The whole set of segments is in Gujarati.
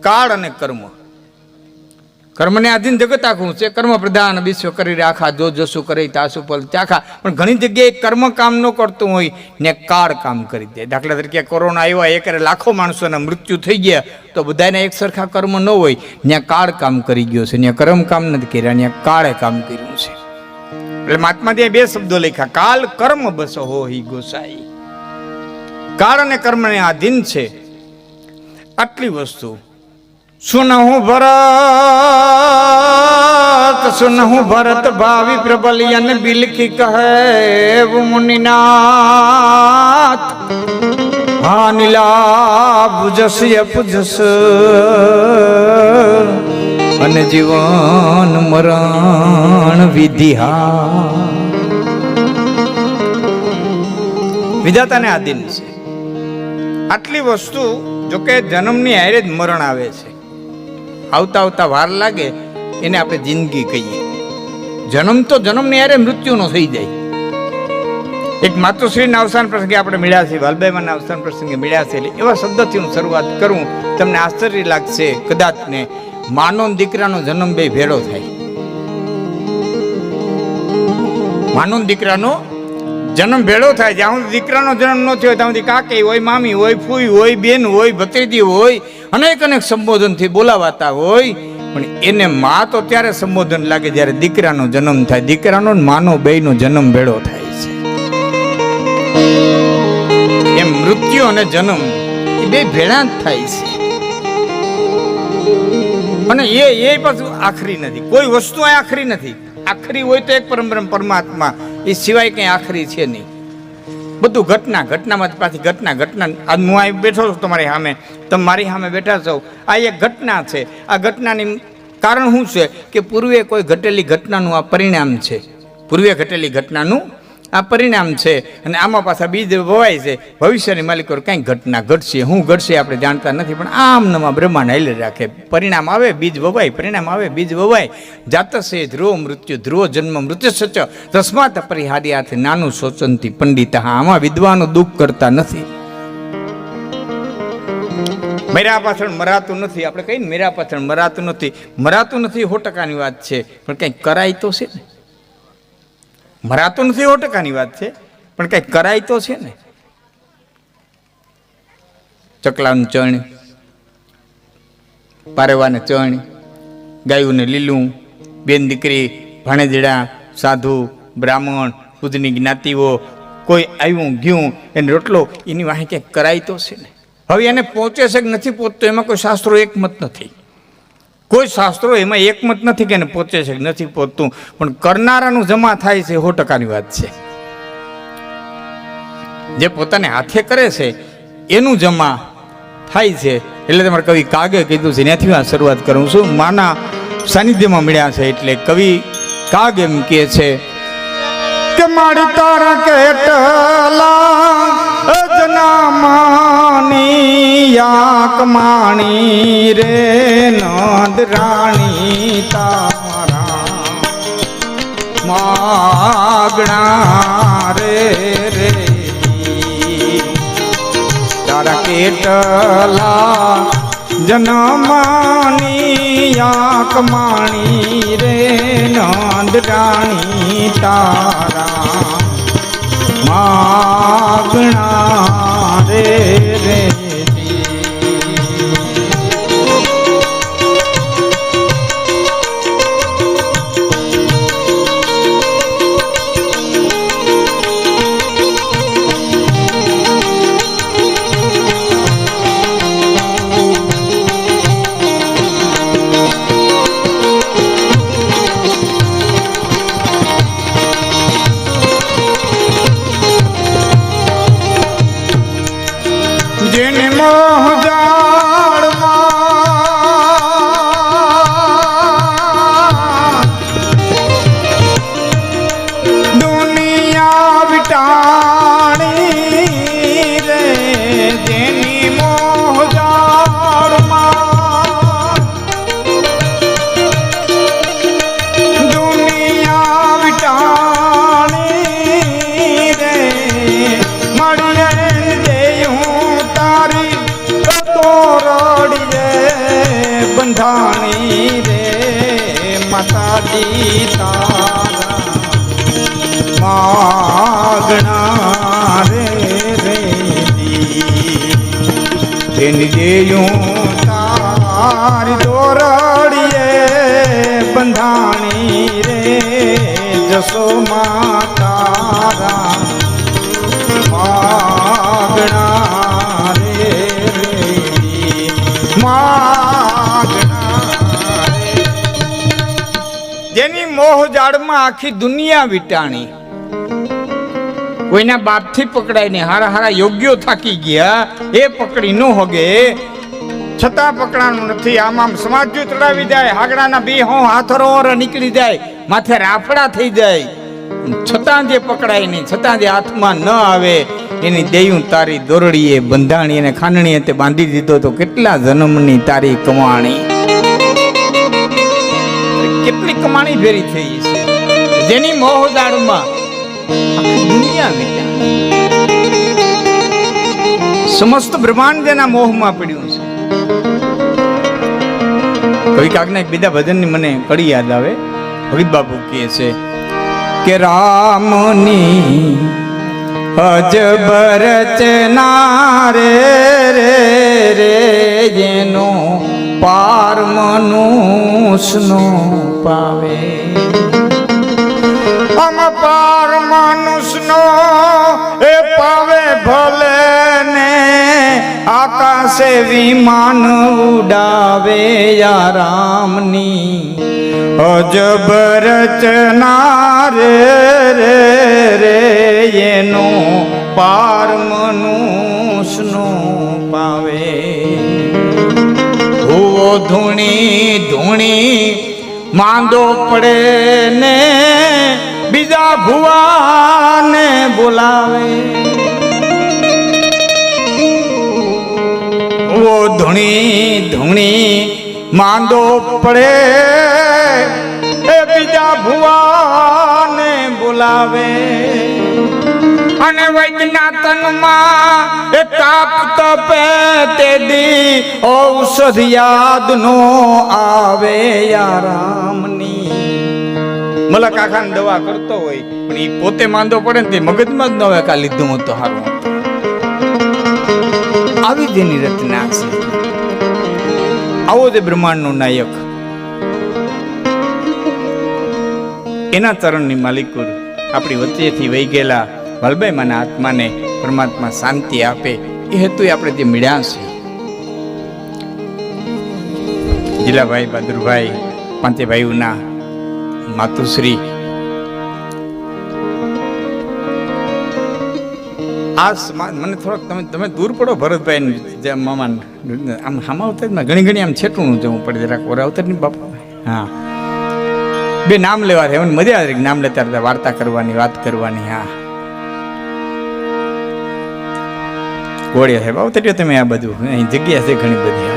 કાળ અને કર્મ. કર્મને આધીન જગત આખું છે. કર્મ પ્રધાન વિશ્વ કરી આખા, જો જસું કરે તાસુ પલ ચાખા. પણ ઘણી જગ્યાએ કર્મ કામ ન કરતું હોય ને કાળ કામ કરી દે. દાખલા તરીકે કોરોના આવ્યા, એક લાખો માણસોના મૃત્યુ થઈ ગયા, તો બધાને એક સરખા કર્મ ન હોય. ત્યાં કાળ કામ કરી ગયો છે, ત્યાં કર્મ કામ નથી કર્યા, ત્યાં કાળે કામ કર્યું છે. એટલે મહાત્મા ત્યાં બે શબ્દો લખ્યા, કાલ કર્મ બસ હો હિ ગોસાઈ. કાળ અને કર્મને આધીન છે આટલી વસ્તુ. સુનહું ભરત ભાવિ પ્રબલિયન બિલખી કહે મુનિનાથ. હા નીલા ભુજસ અપુજસ અને જીવન મરણ વિધિહા. વિધાતાને આધીન છે આટલી વસ્તુ. જોકે જન્મની હારે જ મરણ આવે છે. આવતા આવતા વાર લાગે એને આપણે જિંદગી કહીએ. જન્મ તો જન્મની હારે મૃત્યુનો થઈ જાય. એક માતુશ્રીના અવસાન પ્રસંગે આપણે મળ્યા છીએ, વાલબાઈમાના અવસાન પ્રસંગે મળ્યા છે. એટલે એવા શબ્દથી હું શરૂઆત કરું, તમને આશ્ચર્ય લાગશે કદાચ ને. માનો દીકરાનો જન્મ બે ભેળો થાય. માનો દીકરાનો જન્મ ભેળો થાય. જ્યાં સુધી દીકરાનો જન્મ ન થયો ત્યાં સુધી કાકી હોય, મામી હોય, ફૂઈ હોય, બેન હોય, ભત્રીજી હોય, અનેક સંબોધનથી બોલાવાતા હોય. પણ એને માં તો ત્યારે સંબોધન લાગે જ્યારે દીકરાનો જન્મ થાય. દીકરાનો માનો બેયનો જન્મ ભેળો થાય છે. એમ મૃત્યુ અને જન્મ એ બે ભેળા જ થાય છે. અને એ પાછું આખરી નથી. કોઈ વસ્તુ આખરી નથી. આખરી હોય તો એક પરમાત્મા, એ સિવાય કંઈ આખરી છે નહીં. બધું ઘટનામાં પાછી ઘટના. આજ હું અહીં બેઠો છું તમારી સામે, તમે મારી સામે બેઠા છો. આ એક ઘટના છે. આ ઘટનાની કારણ શું છે કે પૂર્વે કોઈ ઘટેલી ઘટનાનું આ પરિણામ છે. પૂર્વે ઘટેલી ઘટનાનું આ પરિણામ છે. અને આમાં પાછા બીજ વવાય છે. ભવિષ્યની માલિકો કંઈક ઘટના ઘટશે, શું ઘટશે આપણે જાણતા નથી. પણ આમ નમા બ્રહ્માંડ હાલે રાખે. પરિણામ આવે બીજ વવાય, પરિણામ આવે બીજ વવાય. જાતસે ધ્રુવ મૃત્યુ, ધ્રુવ જન્મ મૃત્યુ સચ તસ્માત પરિહાર્યાર્થે નાનું શોચંતી પંડિત. હા, આમાં વિદ્વાનો દુઃખ કરતા નથી. મેરા પાછળ મરાતું નથી. આપણે કહીએ ને મેરા પાછળ મરાતું નથી. મરાતું નથી 100%ની વાત છે, પણ કંઈક કરાય તો છે ને. મરાતું નથી 100%ની વાત છે, પણ કંઈક કરાય તો છે ને. ચકલાનું ચણ, પારેવાને ચણ, ગાયુંને લીલું, બેન દીકરી, ભાણેજડા, સાધુ, બ્રાહ્મણ, ખુદની જ્ઞાતિઓ, કોઈ આવ્યું ગયું એને રોટલો, એની વાહે ક્યાંક કરાય તો છે ને. હવે એને પહોંચે છે કે નથી પહોંચતો એમાં કોઈ શાસ્ત્રો એકમત નથી. કોઈ શાસ્ત્રો એમાં એકમત નથી કે એને પહોંચે છે કે નથી પહોંચતું. પણ કરનારાનું જમા થાય છે 100%ની વાત છે. જે પોતાને હાથે કરે છે એનું જમા થાય છે. એટલે તમારે કવિ કાગે કીધું છે, ત્યાંથી આ શરૂઆત કરું છું. માના સાનિધ્યમાં મળ્યા છે એટલે કવિ કાગ એમ કહે છે કે મારી તારા કેટલા અજનામાની યાક માણી રે નંદ રાણી તારા માગણા રે રે. તારા કેટલા જનમાની યાક માણી રે નંદ રાણી તારા માગણા રે રે. જેને લાડી તારા માગણા રે રે એની દેયું તારી દોરડીએ બંધાણી રે જસો તારા માગણા રે માગણા રે જેની મોહ જાળમાં આખી દુનિયા વીટાણી કોઈના બાપથી પકડાય ને હારા હારા યોગ્યો થાકી ગયા એ પકડી ન હોગે છતાં પકડાનું નથી. આમ સમાજ ચડાવી જાય હાગડાના બે હાથરો નીકળી જાય માથે રાફડા થઈ જાય છતાં જે પકડાય નહીં છતાં જે હાથમાં ન આવે એની દેયું તારી દોરડીએ બંધાણી અને ખાંડણીએ તે બાંધી દીધો તો કેટલા જન્મની તારી કમાણી કેટલી કમાણી ભેરી થઈ છે જેની મોહદાળમાં દુનિયા સમસ્ત બ્રહ્માંડ જેના મોહમાં પડ્યું છે. કવિ કાકના એક બીજા ભજનની મને કડી યાદ આવે. હરિ બાપુ કહે છે કે રામની અજબર રચના રે રે રે જેનો પાર મનુષ્યનો પાવે આમ પાર મનુષ્યનો એ પાવે ભલે ને આકાશે વિમાન ઉડાવે યા રામની અજબ રચના રે રે રે એનો પાર મનુષ્યનો પાવે ભૂવો ધૂણી ધૂણી માંદો પડે ને બીજા ભુવાને બોલાવે ઓ ધૂણી ધૂણી માંદો પડે એ બીજા ભુવાને બોલાવે અને વૈદના તનમાં એ તાપ તપે તે દી ઔષધ યાદ નો આવે યા રામની. મલક આખાને દવા કરતો હોય પણ એ પોતે માંદો પડે ને તે મગજમાં જ ન હોય કા લીધું હું તો હારું. આવી જેની રચના છે. આવો જે બ્રહ્માંડનો નાયક એના ચરણની માલિકો આપણી વચ્ચેથી વહી ગયેલા વલભાઈ માના આત્માને પરમાત્મા શાંતિ આપે એ હેતુ આપણે જે મળ્યા છે. જીલાભાઈ બહાદુરભાઈ પાંચે ભાઈઓના માતુશ્રી આ મને થોડોક તમે દૂર પડો ભરતભાઈ મામા આમ હામા અવતાર ઘણી ઘણી આમ છેટું જવું પડે જરાક ઓરા અવતાર ની બાપા. હા બે નામ લેવા છે મજા આવે નામ લેતા વાર્તા કરવાની વાત કરવાની. હા ગોળિયા સાહેબ અવતર્યો તમે આ બધું અહીં જગ્યા છે ઘણી બધી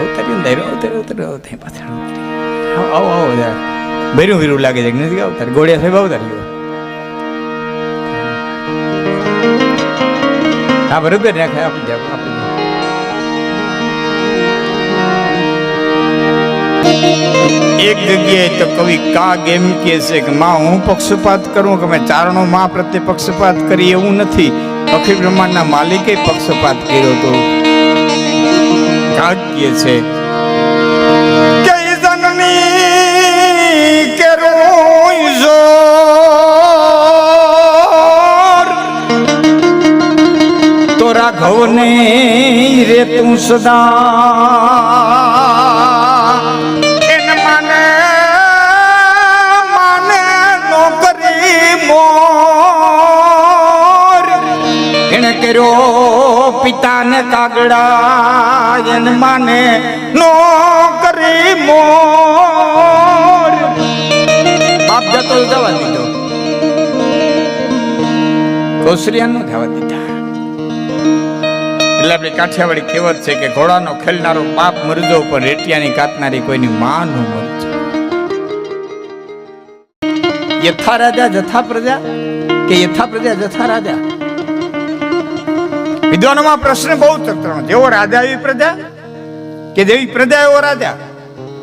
અવતર્યો પાછળ આવો આવો ભર્યું વીરું લાગે છે નથી અવતાર ગોળિયા સાહેબ અવતાર્યો. હા બરોબર રાખે આપણે એક જગ્યાએ તો કવિ કાગ એમ કે છે કે માં હું પક્ષપાત કરું કે મેં ચારણો માં પ્રત્યે પક્ષપાત કરી એવું નથી. અખિલ બ્રહ્માંડના માલિકે પક્ષપાત કર્યો તો કાગ કહે છે કે જનની કે રોઈજો તો રાઘવને રે તું સદા એને માને માને નોકરી મોર એને કર્યો પિતાને કાગડા એને માને નોકરી મોર બાપ જતો જવા દીધો કોસરિયાનો જવા દીધા. એટલે આપણી કાઠિયાવાડી કહેવત છે કે ઘોડાનો ખેલનારો બાપ મરજો પણ રેટિયાની કાતનારી કોઈની માં નો મરજો. યથા રાજા જથા પ્રજા કે યથા પ્રજા જથા રાજા. વિદ્વાનોમાં પ્રશ્ન બહુ ચક્રનો જેવો રાજા એવી પ્રજા કે જેવી પ્રજા એવો રાજા.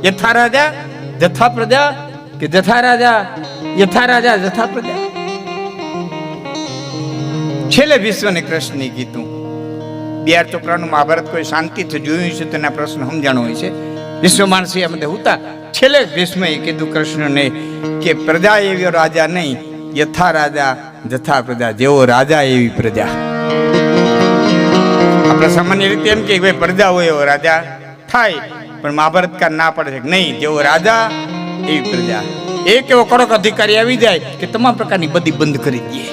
યથા રાજા જથા પ્રજા કે કે જથા રાજા જથા પ્રજા. છેલ્લે વિશ્વને કૃષ્ણે કીધું. બિહાર ચોપરાનું મહાભારત કોઈ શાંતિથી જોયું છે તેના પ્રશ્ન સમજાણો હોય છે. વિશ્વ માણસી આ બધા હતા. છેલ્લે ભીષ્મએ કીધું કૃષ્ણને કે પ્રજા એવી રાજા નહીં, યથા રાજા જથા પ્રજા, જેવો રાજા એવી પ્રજા. આપણે સામાન્ય રીતે એમ કે ભાઈ પ્રજા હોય એવો રાજા થાય, પણ મહાભારતકાર ના પડે છે કે નહીં, જેવો રાજા એવી પ્રજા. એક એવો કડક અધિકારી આવી જાય કે તમામ પ્રકારની બધી બંધ કરી દે.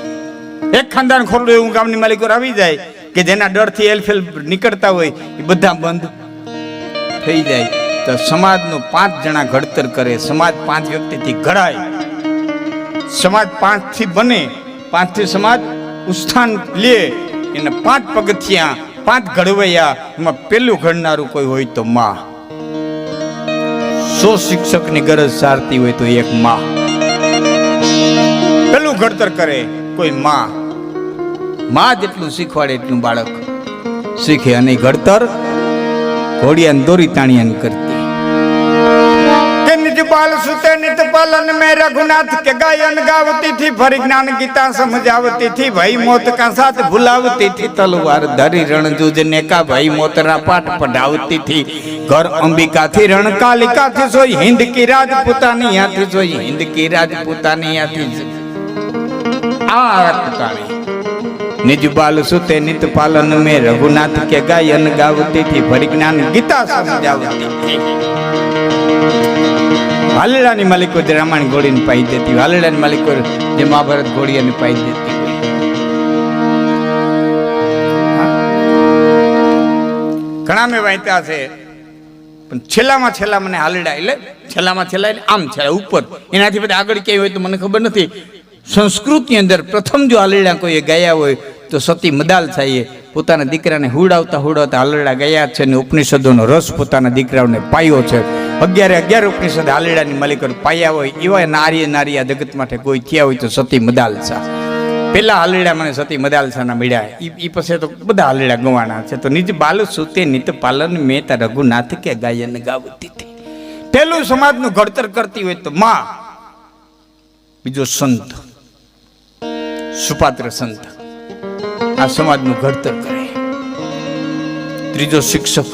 એક ખાનદાન ખોરડું એવું ગામની માલિકો આવી જાય કે જેના ડરથી એલફેલ નીકળતા હોય એ બધા બંધ થઈ જાય. તો સમાજનું 5 જણા ઘડતર કરે. સમાજ 5 વ્યક્તિથી ઘડાય. સમાજ 5 થી બને. 5 થી સમાજ ઉત્થાન લે. એને 5 પગથિયા, 5 ઘડવૈયા. એમાં પેલું ઘડનારું કોઈ હોય તો માં. 100 શિક્ષકની ગરજ સારતી હોય તો એક માં પેલું ઘડતર કરે કોઈ માં. માં જેટલું શીખવાડે એટલું બાળક શીખે. અને ઘડતર ઘોડિયાને દોરી તાણિયાને કરતી. કે નિજ બાલ સુતે નિત પાલન में रघुनाथ के गायन गावती थी, भरी ज्ञान गीता समझावती थी, भाई मौत का साथ भुलावती थी, तलवार धरी रण जूझने का भाई मोतरा पाठ पढ़ावती थी, घर अंबिका थी रण कालिका थी, सोई हिंद की राजपुतानी थी, सोई हिंद की राजपुतानी थी. निज बाल सुते नित पालन में रघुनाथ के गायन गावती थी, भरी ज्ञान गीता समझावती थी. હાલડાની માલિકો જે રામાયણ ઘોડીને પાઈ દેતી, હાલડાની માલિકો જે મહાભારત ઘોડીને પાઈ દેતી. ઘણા મેં વાંચ્યા છે, પણ છેલ્લા મને હાલડા એટલે છેલ્લા એટલે આમ છેલ્લા ઉપર, એનાથી બધા આગળ ક્યાંય હોય તો મને ખબર નથી. સંસ્કૃતની અંદર પ્રથમ જો હાલડા કોઈએ ગાયા હોય તો સતી મદાલસાઈએ પોતાના દીકરાને હુડાવતા હાલડા ગયા છે અને ઉપનિષદોનો રસ પોતાના દીકરાઓને પાયો છે. 11 ઉપનિષદ હાલડાની માલિકો પાયા હોય એવા નારી આ જગત માટે કોઈ થયા હોય તો સતી મદાલસા. પેલા હાલડા મને સતી મદાલસાના મળ્યા. એ પછી તો બધા હાલડા ગવાના છે. તો નિજ બાલ સુતે નિત પાલન મેં તા રઘુનાથ કે ગાયન ગાવતી હતી. પેલું સમાજનું ઘડતર કરતી હોય તો માં, બીજો સંત, સુપાત્ર સંત આ સમાજનું ઘડતર કરે. ત્રીજો શિક્ષક,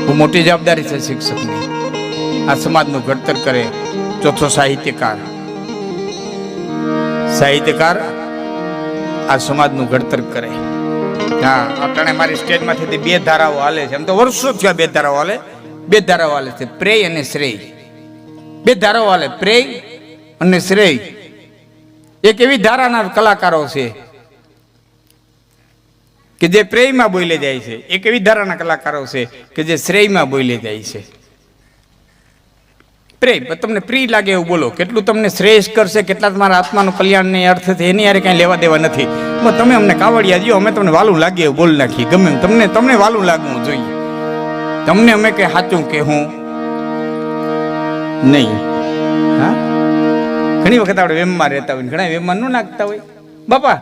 બહુ મોટી જવાબદારી છે શિક્ષકની, આ સમાજનું ઘડતર કરે. ચોથો સાહિત્યકાર આ સમાજનું ઘડતર કરે. હા, અટાણે મારી સ્ટેજમાંથી 2 ધારાઓ હાલે છે. એમ તો વર્ષો થયા 2 ધારાઓ હાલે. 2 ધારાઓ હાલે છે, પ્રેય અને શ્રેય. 2 ધારાઓ હાલે, પ્રેય અને શ્રેય. એક એવી ધારાના કલાકારો છે કે જે પ્રેયમાં બોલે જાય છે. એક એવી ધારાના કલાકારો છે કે જે શ્રેયમાં બોલે જાય છે. પ્રેય તમને પ્રિય લાગે એવું બોલો, કેટલું તમને શ્રેષ્ઠ કરશે, કેટલા તમારા આત્માનું કલ્યાણને અર્થ છે એની યારે કાંઈ લેવા દેવા નથી. તમે અમને કાવડિયા દો, અમે તમને વાલું લાગે એવું બોલ નાખીએ. ગમે તમને વાલું લાગવું જોઈએ. તમને અમે કઈ સાચું કે હું નહીં. હા, ઘણી વખત આપણે વેમમાં રહેતા હોય, ઘણા વેમમાં ન નાખતા હોય. બાપા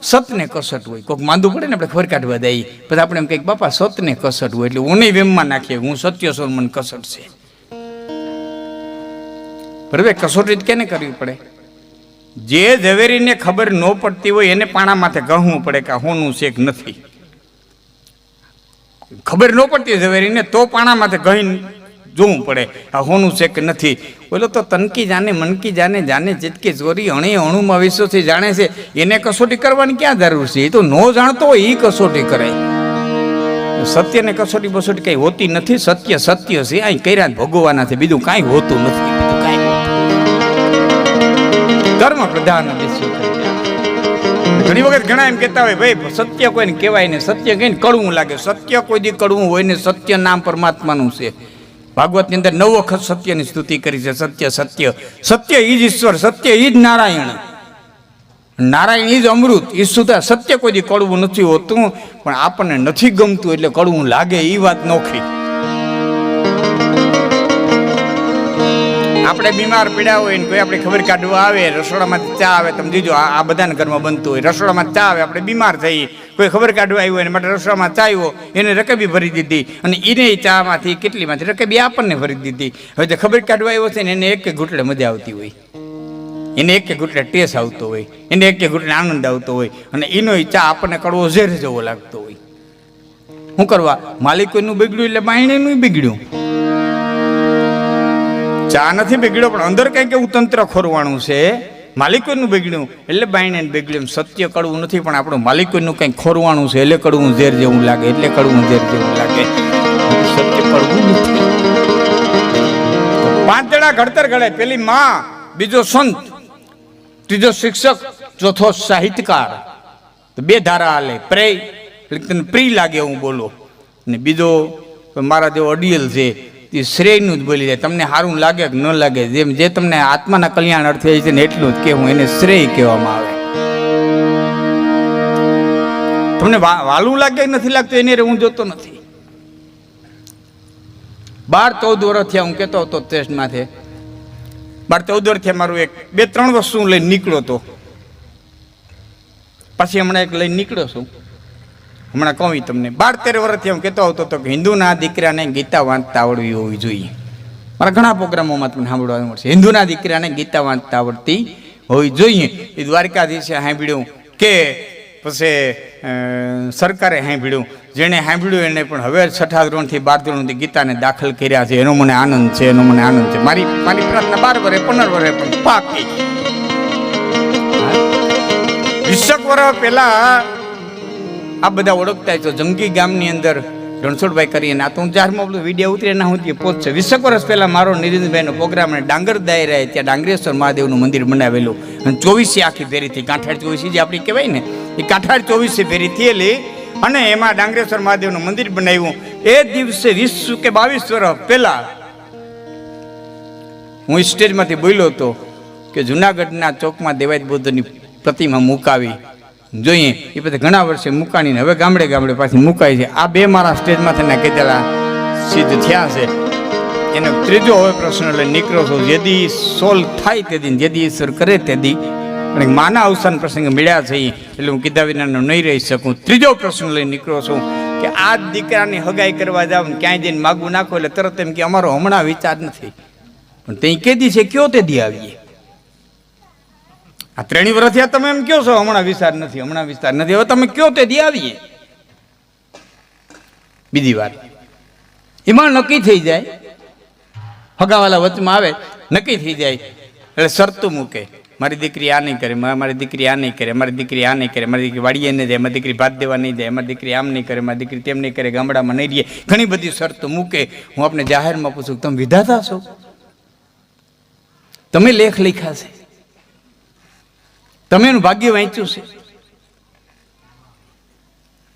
સતને કસટ હોય, કોઈક માંદું પડે ને આપણે ખબર કાઢવા દઈએ, પછી આપણે એમ કહીએ બાપા સતને કસટ હોય એટલે હું નહીં વેમમાં નાખીએ, હું સત્ય છું, મને કસટ છે. બરાબર, કસોટી કેને કરવી પડે? જે ઝવેરીને ખબર ન પડતી હોય એને પાણા માથે ગહવું પડે કે હોનું છે કે નથી. ખબર ન પડતી ઝવેરીને તો પાણા માથે ગહીને જોવું પડે આ હોનું છે કે નથી. બોલો તો તનકી જાને મનકી જાને, જાને ચિતકી ચોરી, અણે અણુમાં વિશ્વથી જાણે છે. એને કસોટી કરવાની ક્યાં જરૂર છે? એ તો ન જાણતો હોય એ કસોટી કરે. સત્યને કસોટી બસોટી કઈ હોતી નથી. સત્ય સત્ય છે, અહીં કર્યા ભોગવવાના છે, બીજું કાંઈ હોતું નથી. કર્મ પ્રધાન ઘણી વખત ઘણા એમ કહેતા હોય ભાઈ સત્ય કોઈને કહેવાય ને, સત્ય કહીને કડવું લાગે. સત્ય કોઈ દી કડવું હોય ને, સત્ય નામ પરમાત્માનું છે. ભાગવતની અંદર 9 વખત સત્યની સ્તુતિ કરી છે. સત્ય સત્ય સત્ય ઈ જ ઈશ્વર, સત્ય ઈ જ નારાયણ, નારાયણ ઈ જ અમૃત. એ સુધા સત્ય કોઈ દી કડવું નથી હોતું, પણ આપણને નથી ગમતું એટલે કડવું લાગે, એ વાત નોખી. આપણે બીમાર પડ્યા હોય ને કોઈ આપણે ખબર કાઢવા આવે, રસોડામાંથી ચા આવે, તમે જોજો આ બધાના ઘરમાં બનતું હોય, રસોડામાં ચા આવે, આપણે બીમાર થઈ, કોઈ ખબર કાઢવા આવ્યું હોય માટે રસોડામાં ચા આવ્યો, એને રકેબી ભરી દીધી અને એને ચામાંથી કેટલીમાંથી રકેબી આપણને ભરી દીધી. હવે જે ખબર કાઢવા આવ્યો છે ને એને એક ઘૂંટડે મજા આવતી હોય, એને એક ઘૂંટડે ટેસ આવતો હોય, એને એક ઘૂંટડે આનંદ આવતો હોય અને એનો ચા આપણને કડવો ઝેર જેવો લાગતો હોય. શું કરવા? માલિકોનું બગડ્યું એટલે બાયણેનું બગડ્યું. ચા નથી બગડ્યો પણ અંદર કંઈક એવું તંત્ર ખોરવાણું છે. માલિકોનું બગડ્યું એટલે બાયણે બગડ્યું. સત્ય કડવું નથી પણ આપણું માલિકોનું કંઈક ખોરવાણું છે એટલે કડવું ઝેર જેવું લાગે, એટલે કડવું ઝેર જેવું લાગે. સત્ય કડવું નથી. 5 જણા ઘડતર ઘડે, પેલી માં, બીજો સંત, ત્રીજો શિક્ષક, ચોથો સાહિત્યકાર. તો 2 ધારા હાલે. પ્રેય તને પ્રિય લાગે હું બોલો, ને બીજો મારા જેવો અડિયલ છે એ શ્રેયનું જ બોલી જાય. તમને સારું લાગે કે ન લાગે, જેમ જે તમને આત્માના કલ્યાણ અર્થે છે ને એટલું જ કહેવું, એને શ્રેય કહેવામાં આવે. તમને વાલું લાગે નથી લાગતું એને હું જોતો નથી. 12-14 વર્ષ થયા હું કહેતો હતો ટેસ્ટમાંથી, 12-14 વર્ષ થયા મારું 2-3 વસ્તુ હું લઈને નીકળ્યો હતો. પછી હમણાં એક લઈને નીકળ્યો છું. હમણાં કહું તમને 12-13 વર્ષથી હું કહેતો આવતો હતો કે હિન્દુના દીકરાને ગીતા વાંચતા આવડવી હોવી જોઈએ. મારા ઘણા પ્રોગ્રામોમાં તમને સાંભળવા મળશે, હિન્દુના દીકરાને ગીતા વાંચતા આવડતી હોવી જોઈએ. એ દ્વારકાધીશે સાંભળ્યું કે પછી સરકારે સાંભળ્યું, જેણે સાંભળ્યું એને પણ હવે 6ઠા ધોરણથી 12 ધોરણથી ગીતાને દાખલ કર્યા છે. એનો મને આનંદ છે, એનો મને આનંદ છે. મારી પ્રાર્થના 12 વર્ષે 15 વર્ષે પણ પાકી. 20 વર્ષ પહેલા આ બધા ઓળખતા છો. જંગી ગામની અંદર રણછોડભાઈ કરીને આ તો હું 4મો વિડીયો ઉતરે ના હું પહોંચશે. 20 વર્ષ પહેલા મારો નિરીંદ્રભાઈનો પ્રોગ્રામ અને ડાંગર દાયરાએ ત્યાં ડાંગરેશ્વર મહાદેવનું મંદિર બનાવેલું અને 24 આખી ફેરી થઈ. કાંઠાળ 24 જે આપણી કહેવાય ને એ કાંઠાળ 24 ફેરી થયેલી અને એમાં ડાંગરેશ્વર મહાદેવનું મંદિર બનાવ્યું. એ દિવસે 20 કે 22 વર્ષ પહેલા હું સ્ટેજમાંથી બોલ્યો હતો કે જુનાગઢના ચોકમાં દેવાયત બુદ્ધની પ્રતિમા મુકાવી જોઈએ. એ પછી ઘણા વર્ષે મુકાણીને હવે ગામડે ગામડે પાછી મુકાય છે. આ 2 મારા સ્ટેજમાંથી કીધેલા સિદ્ધ થયા છે. એનો ત્રીજો હવે પ્રશ્ન લઈને નીકળો છું. જેદી સોલ્વ થાય તેથી, જેદી ઈશ્વર કરે તેથી, પણ માના અવસાન પ્રસંગે મળ્યા છે એટલે હું કીધા વિનાનો નહીં રહી શકું. ત્રીજો પ્રશ્ન લઈને નીકળો છું કે આ દીકરાની હગાઈ કરવા જાવ ને ક્યાંય જઈને માગું નાખો એટલે તરત એમ કે અમારો હમણાં વિચાર નથી, પણ તે કેદી છે કયો તે દી આવીએ. આ 3 વર્ષ થયા તમે એમ કહો છો હમણાં વિચાર નથી, હમણાં વિચાર નથી. હવે તમે કયો તે દી આવીએ. બીજી વાત એમાં નક્કી થઈ જાય, હગાવાલા વચમાં આવે, નક્કી થઈ જાય એટલે શરતું મૂકે. મારી દીકરી આ નહીં કરે, મારી દીકરી આ નહીં કરે, મારી દીકરી આ નહીં કરે, મારી દીકરી વાડીએ નહીં જાય, મારી દીકરી ભાત દેવા નહીં જાય, મારી દીકરી આમ નહીં કરે, મારી દીકરી તેમ નહીં કરે, ગામડામાં નહીં રહીએ. ઘણી બધી શરતો મૂકે. હું આપને જાહેરમાં પૂછું, તમે વિધાતા છો? તમે લેખ લખ્યા છે? તમે એનું ભાગ્ય વાંચ્યું છે?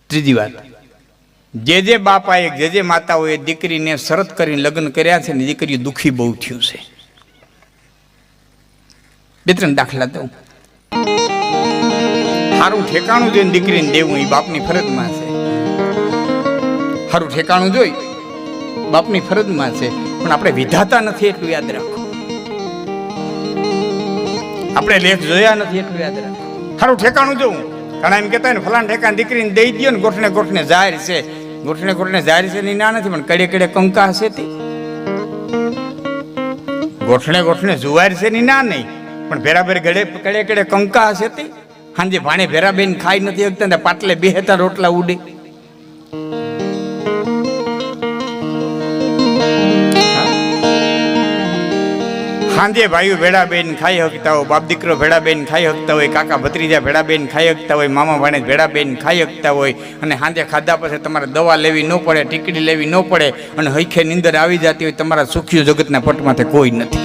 ત્રીજી વાત, જે બાપાએ જે માતાઓએ દીકરીને શરત કરીને લગ્ન કર્યા છે ને દીકરીઓ દુઃખી બહુ થયું છે. 2-3 દાખલા દઉં. સારું ઠેકાણું જોઈને દીકરીને દેવું એ બાપની ફરજમાં છે. સારું ઠેકાણું જોઈ બાપની ફરજમાં છે, પણ આપણે વિધાતા નથી એટલું યાદ રાખો. આપણે લેખ જોયા નથી એટલું યાદ રાખો. સારું ઠેકાણું જોવું. ઘણા એમ કહેતા હોય ને ફલાણ ઠેકાણ દીકરીને દઈ દો ને, ગોઠને ગોઠને જાહેર છે, ગોઠને ગોઠને જાહેર છે ની ના નથી, પણ કડે કડે કંકા હશે તે. ગોઠને ગોઠને જુવાર છે ની ના નહીં, પણ ભેરાભેર ગળે કડે કડે કંકા હશે તે. હાંજે ભાણે ભેરાબેન ખાઈ નથી શકતા, પાટલે બેહેતા રોટલા ઉડે. સાંજે ભાઈઓ ભેડા બેન ખાઈ શકતા હોય, બાપ દીકરો ભેડા બેન ખાઈ શકતા હોય, કાકા ભત્રીજા ભેડા બેન ખાઈ શકતા હોય, મામા ભાણેજ ભેડા બેન ખાઈ શકતા હોય, અને સાંજે ખાધા પછી તમારે દવા લેવી ન પડે, ટીકડી લેવી ન પડે, અને હૈખે નીંદર આવી જતી હોય. તમારા સુખ્યું જગતના પટમાંથી કોઈ નથી.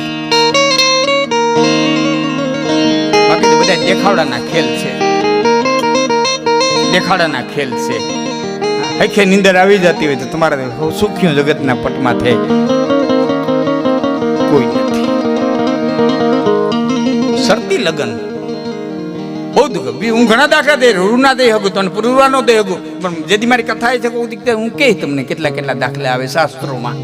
બાકી તો બધા દેખાવડાના ખેલ છે, દેખાડાના ખેલ છે. હૈખે નીંદર આવી જતી હોય તો તમારા સુખ્યું જગતના પટમાંથી કોઈ નથી. શરતી લગ્ન બહુ દુઃખ. હું ઘણા દાખલા દઈ રૂ ના દઈ શકું, તને પૂરવા ન દઈ શકું, પણ જેથી મારી કથા છે હું કહે તમને કેટલા કેટલા દાખલા આવે શાસ્ત્રોમાં.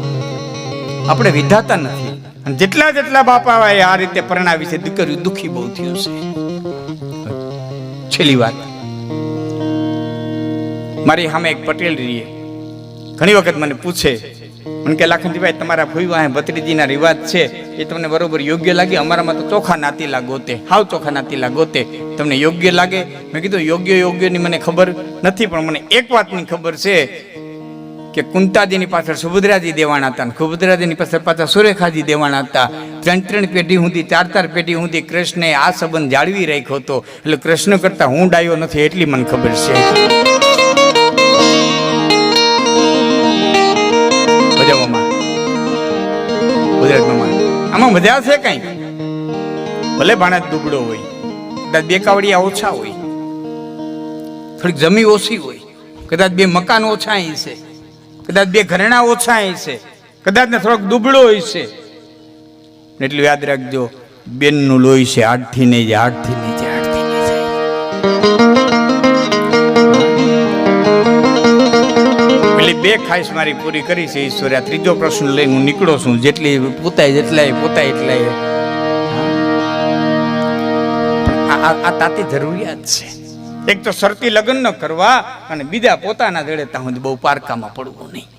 આપણે વિધાતા નથી. અને જેટલા જેટલા બાપા આ રીતે પરણાવી છે દીકરીઓ દુખી બહુ થયું છે. છેલ્લી વાત, મારી સામે એક પટેલ રહીએ, ઘણી વખત મને પૂછે, મને કે લાખનજીભાઈ તમારા ભુઈવા ભત્રીજીના રિવાજ છે એ તમને બરોબર યોગ્ય લાગે? અમારામાં તો ચોખા નાતીલા ગોતે, હાવ ચોખા નાતીલા ગોતે, તમને યોગ્ય લાગે? મેં કીધું યોગ્યની મને ખબર નથી, પણ મને એક વાતની ખબર છે કે કુંતાજીની પાછળ સુભદ્રાજી દેવાણા હતા, સુભદ્રાજીની પાછળ પાછા સુરેખાજી દેવાણા હતા. 3 પેઢી સુધી 4 પેઢી સુધી કૃષ્ણે આ સંબંધ જાળવી રાખ્યો હતો. એટલે કૃષ્ણ કરતા હું ડાયો નથી એટલી મને ખબર છે. આમાં મજા છે કઈ? ભલે ભાણેજ દુબળો હોય, કદાચ 2 કાવડિયા ઓછા હોય, થોડીક જમી ઓછી હોય, કદાચ 2 મકાન ઓછા છે, કદાચ 2 ઘરેણા ઓછા છે, કદાચ ને થોડોક દુબળો હોય છે, એટલું યાદ રાખજો, બેનનું લોહી છે હાડથી નહીં જાય, હાડથી નહીં જાય, હાડથી નહીં જાય. પેલી 2 ખાઈશ મારી પૂરી કરી છે ઈશ્વરે. આ 3જો પ્રશ્ન લઈને હું નીકળો છું. જેટલી પોતાય એટલાય આ તાતી જરૂરિયાત છે. એક તો શરતી લગ્ન ન કરવા, અને બીજા પોતાના જડે ત્યાં સુધી બહુ પારકામાં પડવું નહીં.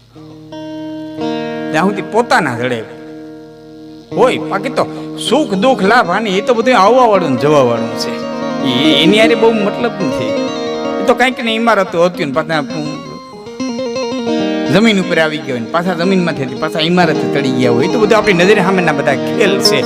ત્યાં સુધી પોતાના જડે હોય. બાકી તો સુખ દુઃખ લાભ હાની એ તો બધું આવવા વાળું જવા વાળું છે. એની યારે બહુ મતલબ નથી. એ તો કઈક ને ઇમારતો હતી ને પાછા જમીન ઉપર આવી ગયા હોય, પાછા જમીનમાંથી પાછા ઇમારત ચડી ગયા હોય. એ તો બધું આપણી નજરે સામેના બધા ખેલ છે.